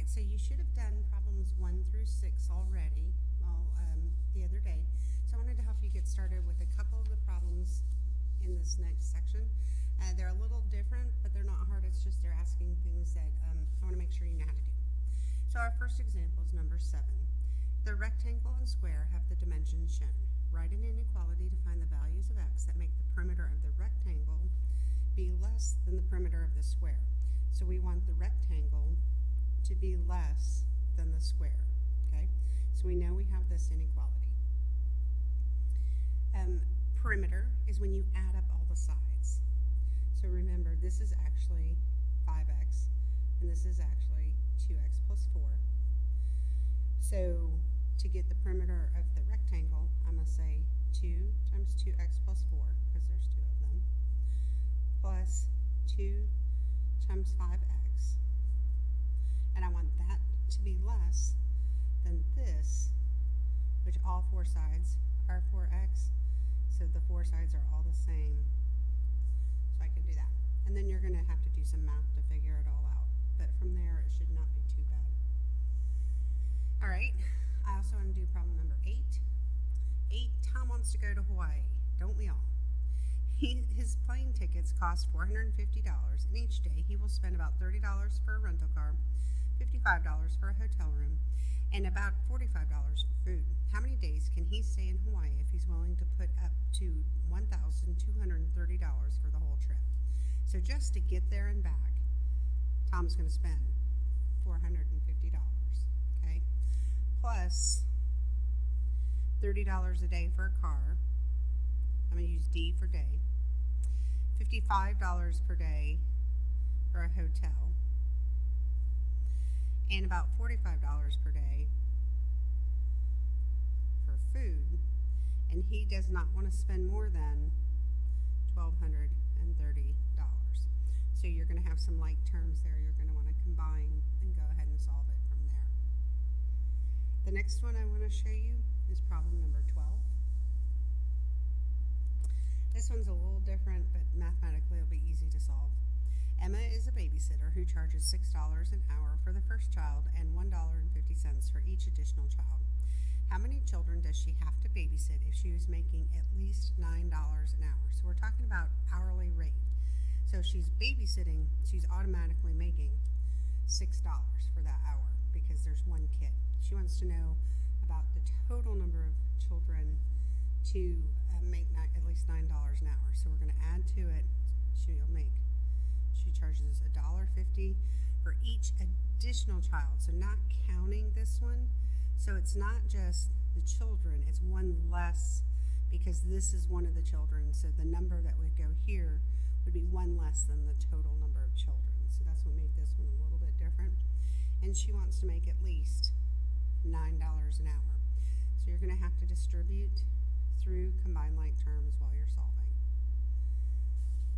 so you should have done problems 1 through 6 already, the other day. So I wanted to help you get started with a couple of the problems in this next section. They're a little different, but they're not hard. It's just they're asking things that I want to make sure you know how to do. So our first example is number 7. The rectangle and square have the dimensions shown. Write an inequality to find the values of x that make the perimeter of the rectangle be less than the perimeter of the square. So we want the rectangle to be less than the square, okay? So we know we have this inequality. Perimeter is when you add up all the sides. So remember, this is actually 5x, and this is actually 2x plus 4. So to get the perimeter of the rectangle, I'm going to say 2 times 2x plus 4, because there's 2 of them, plus 2 times 5x. And I want that to be less than this, which all 4 sides are 4x, so the 4 sides are all the same. So I can do that. And then you're going to have to do some math to figure it all out. But from there, it should not be too bad. All right, I also want to do problem number 8. 8, Tom wants to go to Hawaii. Don't we all? His plane tickets cost $450, and each day he will spend about $30 for a rental car, $55 for a hotel room, and about $45 for food. How many days can he stay in Hawaii if he's willing to put up to $1,230 for the whole trip? So just to get there and back, Tom's going to spend $450, okay? Plus $30 a day for a car. I'm going to use D for day. $55 per day for a hotel. And about $45 per day for food. And he does not want to spend more than $1,230. So you're going to have some like terms there you're going to want to combine and go ahead and solve it from there. The next one I want to show you is problem number 12. This one's a little different, but mathematically it'll be easy to solve. Emma is a babysitter who charges $6 an hour for the first child and $1.50 for each additional child. How many children does she have to babysit if she was making at least $9 an hour? So we're talking about hourly rate. So if she's babysitting, she's automatically making $6 for that hour because there's one kid. She wants to know about the total number of children to make at least $9 an hour. So we're going to add to it. She charges $1.50 for each additional child. So not counting this one. So it's not just the children, it's one less because this is one of the children. So the number that would go here would be one less than the total number of children. So that's what made this one a little bit different. And she wants to make at least $9 an hour. So you're going to have to distribute through combined like terms while you're solving.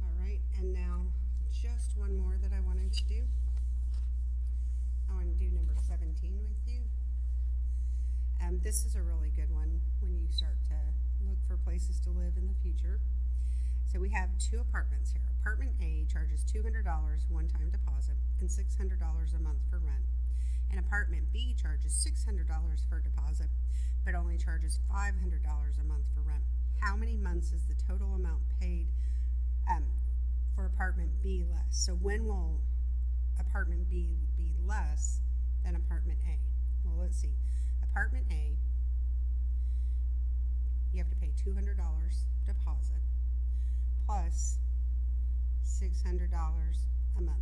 All right, and now just one more that I wanted to do. I want to do number 17 with you. This is a really good one when you start to look for places to live in the future. So we have 2 apartments here. Apartment A charges $200 one-time deposit and $600 a month for rent. And apartment B charges $600 for deposit, but only charges $500 a month for rent. How many months is the total amount paid for apartment B less? So when will apartment B be less than apartment A? Well, let's see. Apartment A, you have to pay $200 deposit plus $600 a month.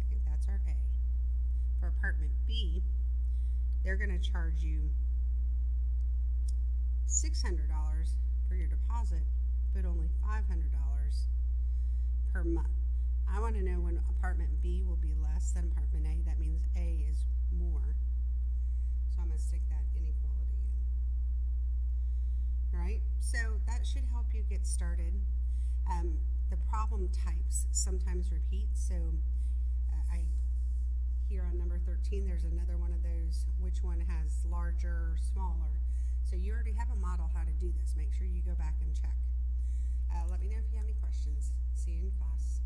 Okay, that's our A. For apartment B, they're going to charge you $600 for your deposit, but only $500 per month. I want to know when apartment B will be less than apartment A. That means A is more. So I'm going to stick that inequality in. All right, so that should help you get started. The problem types sometimes repeat, so here on number 13, there's another one of those, which one has larger, smaller. So you already have a model how to do this. Make sure you go back and check. Let me know if you have any questions. See you in class.